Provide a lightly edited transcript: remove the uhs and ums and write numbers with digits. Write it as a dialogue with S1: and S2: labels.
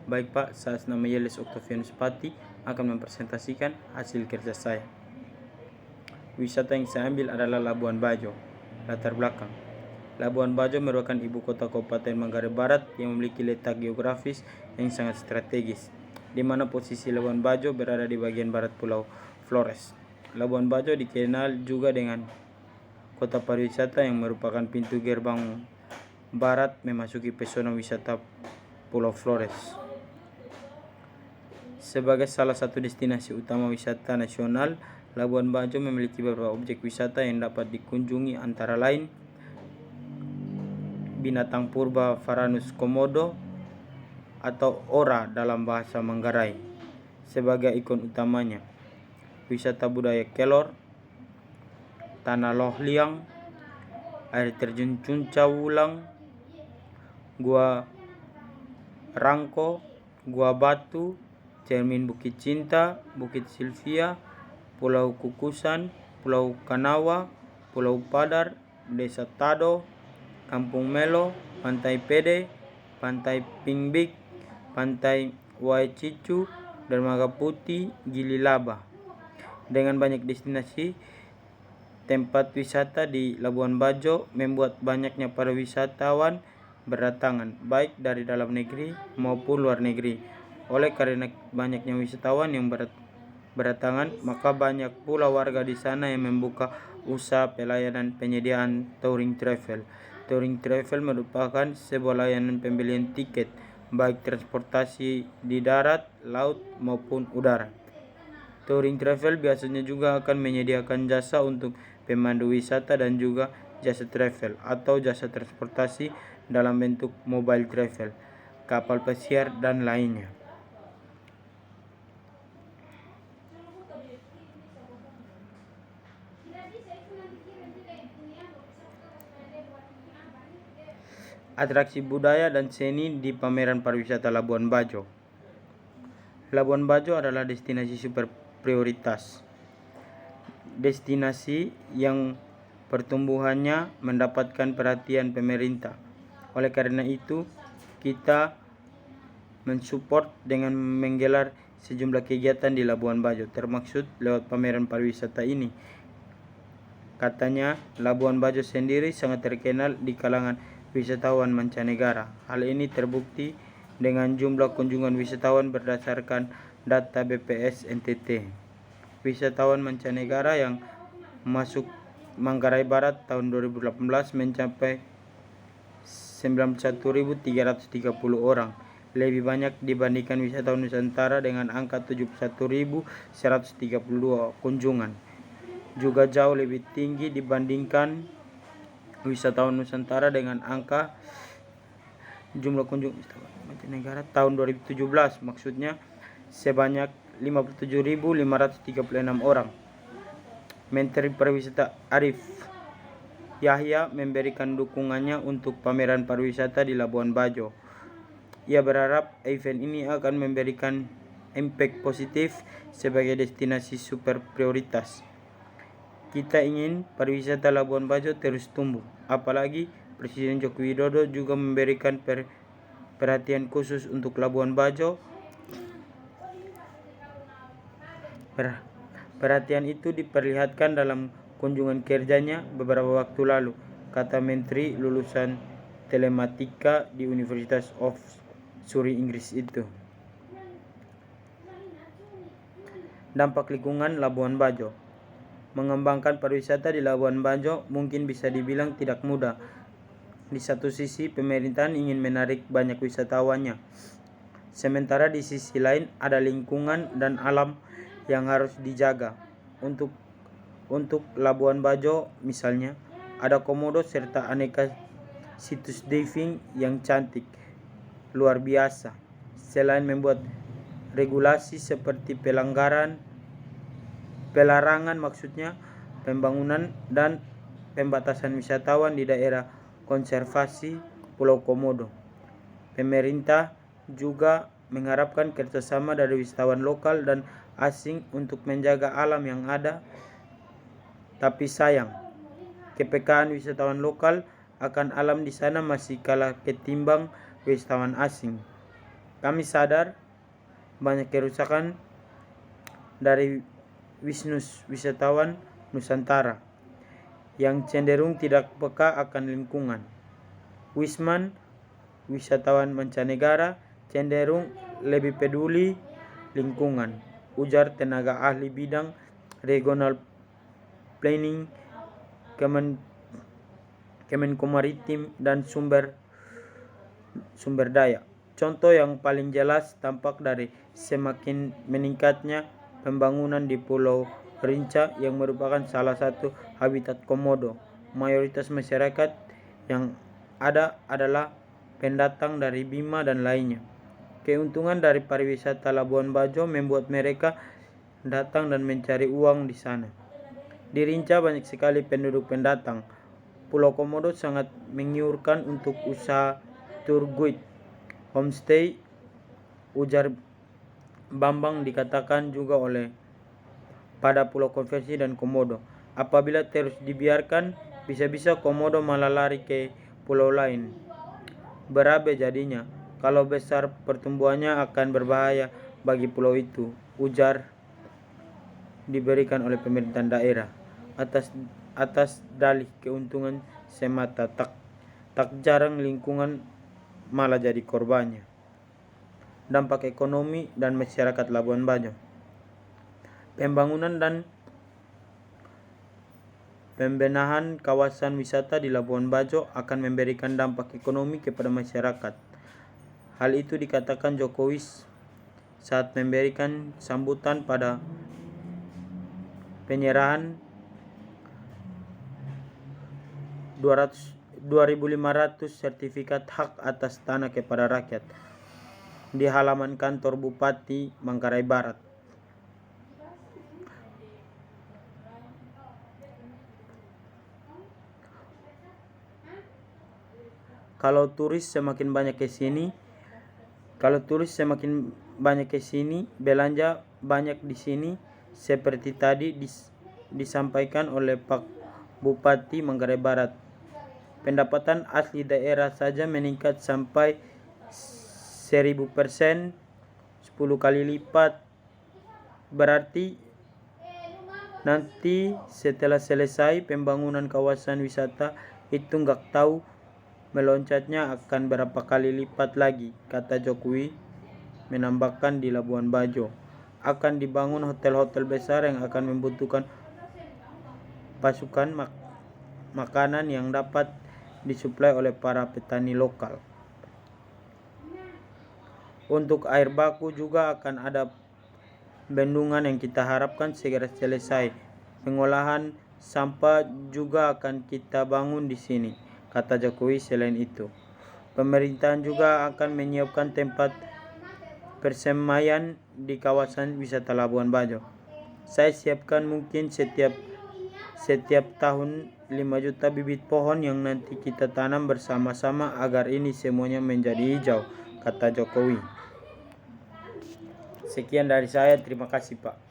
S1: Baik Pak, saya nama Yeles Octavianus Pati akan mempresentasikan hasil kerja saya. Wisata yang saya ambil adalah Labuan Bajo. Latar belakang: Labuan Bajo merupakan ibu kota Kabupaten Manggarai Barat yang memiliki letak geografis yang sangat strategis, di mana posisi Labuan Bajo berada di bagian barat Pulau Flores. Labuan Bajo dikenal juga dengan kota pariwisata yang merupakan pintu gerbang barat memasuki pesona wisata Pulau Flores. Sebagai salah satu destinasi utama wisata nasional, Labuan Bajo memiliki beberapa objek wisata yang dapat dikunjungi, antara lain binatang purba Varanus komodo atau ora dalam bahasa Manggarai sebagai ikon utamanya, wisata budaya Kelor, Tanah Loh Liang, air terjun Cunca Wulang, Gua Rangko, Gua Batu, Cermin Bukit Cinta, Bukit Silvia, Pulau Kukusan, Pulau Kanawa, Pulau Padar, Desa Tado, Kampung Melo, Pantai Pede, Pantai Pingbik, Pantai Waicicu, Dermaga Putih, Gili Laba. Dengan banyak destinasi tempat wisata di Labuan Bajo membuat banyaknya para wisatawan berdatangan, baik dari dalam negeri maupun luar negeri. Oleh karena banyaknya wisatawan yang berdatangan, maka banyak pula warga di sana yang membuka usaha pelayanan penyediaan touring travel. Touring travel merupakan sebuah layanan pembelian tiket, baik transportasi di darat, laut, maupun udara. Touring travel biasanya juga akan menyediakan jasa untuk pemandu wisata dan juga jasa travel atau jasa transportasi dalam bentuk mobile travel, kapal pesiar, dan lainnya. Atraksi budaya dan seni di pameran pariwisata Labuan Bajo. Labuan Bajo adalah destinasi super prioritas. Destinasi yang pertumbuhannya mendapatkan perhatian pemerintah. Oleh karena itu, kita mensupport dengan menggelar sejumlah kegiatan di Labuan Bajo, termaksud lewat pameran pariwisata ini. Katanya, Labuan Bajo sendiri sangat terkenal di kalangan wisatawan mancanegara. Hal ini terbukti dengan jumlah kunjungan wisatawan berdasarkan data BPS NTT. Wisatawan mancanegara yang masuk Manggarai Barat tahun 2018 mencapai 91.330 orang, lebih banyak dibandingkan wisatawan Nusantara dengan angka 71.132 kunjungan. Juga jauh lebih tinggi dibandingkan wisatawan Nusantara dengan angka jumlah kunjungan mancanegara tahun 2017, maksudnya sebanyak 57.536 orang. Menteri Pariwisata Arif Yahya memberikan dukungannya untuk pameran pariwisata di Labuan Bajo. Ia berharap event ini akan memberikan impact positif sebagai destinasi super prioritas. Kita ingin pariwisata Labuan Bajo terus tumbuh, apalagi Presiden Joko Widodo juga memberikan perhatian khusus untuk Labuan Bajo. Perhatian itu diperlihatkan dalam kunjungan kerjanya beberapa waktu lalu, kata Menteri lulusan telematika di Universitas of Surrey, Inggris itu. Dampak lingkungan Labuan Bajo. Mengembangkan pariwisata di Labuan Bajo mungkin bisa dibilang tidak mudah. Di satu sisi, pemerintahan ingin menarik banyak wisatawannya. Sementara di sisi lain ada lingkungan dan alam yang harus dijaga. Untuk Labuan Bajo misalnya, ada komodo serta aneka situs diving yang cantik luar biasa. Selain membuat regulasi seperti pelarangan pembangunan dan pembatasan wisatawan di daerah konservasi Pulau Komodo. Pemerintah juga mengharapkan kerjasama dari wisatawan lokal dan asing untuk menjaga alam yang ada. Tapi sayang, kepekaan wisatawan lokal akan alam di sana masih kalah ketimbang wisatawan asing. Kami sadar banyak kerusakan dari wisatawan Nusantara yang cenderung tidak peka akan lingkungan. Wisman, wisatawan mancanegara, cenderung lebih peduli lingkungan, ujar tenaga ahli bidang regional planning Kemenko Maritim dan Sumber Daya. Contoh yang paling jelas tampak dari semakin meningkatnya pembangunan di Pulau Rinca yang merupakan salah satu habitat komodo. Mayoritas masyarakat yang ada adalah pendatang dari Bima dan lainnya. Keuntungan dari pariwisata Labuan Bajo membuat mereka datang dan mencari uang di sana. Di Rinca banyak sekali penduduk pendatang. Pulau Komodo sangat menggiurkan untuk usaha tour guide, homestay, ujar Bambang. Dikatakan juga oleh pada Pulau Konversi dan Komodo. Apabila terus dibiarkan, bisa-bisa Komodo malah lari ke pulau lain. Berabe jadinya. Kalau besar pertumbuhannya akan berbahaya bagi pulau itu, ujar diberikan oleh pemerintah daerah atas dalih keuntungan semata. Tak jarang lingkungan malah jadi korbannya. Dampak ekonomi dan masyarakat Labuan Bajo. Pembangunan dan pembenahan kawasan wisata di Labuan Bajo akan memberikan dampak ekonomi kepada masyarakat. Hal itu dikatakan Jokowi saat memberikan sambutan pada penyerahan 2.500 sertifikat hak atas tanah kepada rakyat di halaman kantor Bupati Manggarai Barat. Kalau turis semakin banyak ke sini, belanja banyak di sini, seperti tadi disampaikan oleh Pak Bupati Manggarai Barat. Pendapatan asli daerah saja meningkat sampai 1000%, 10 kali lipat. Berarti nanti setelah selesai pembangunan kawasan wisata itu nggak tahu meloncat,nya akan berapa kali lipat lagi, kata Jokowi. Menambahkan di Labuan Bajo akan dibangun hotel-hotel besar yang akan membutuhkan pasukan makanan yang dapat disuplai oleh para petani lokal. Untuk air baku juga akan ada bendungan yang kita harapkan segera selesai. Pengolahan sampah juga akan kita bangun di sini, kata Jokowi. Selain itu, pemerintahan juga akan menyiapkan tempat persemaian di kawasan wisata Labuan Bajo. Saya siapkan mungkin setiap tahun 5 juta bibit pohon yang nanti kita tanam bersama-sama agar ini semuanya menjadi hijau, kata Jokowi. Sekian dari saya, terima kasih Pak.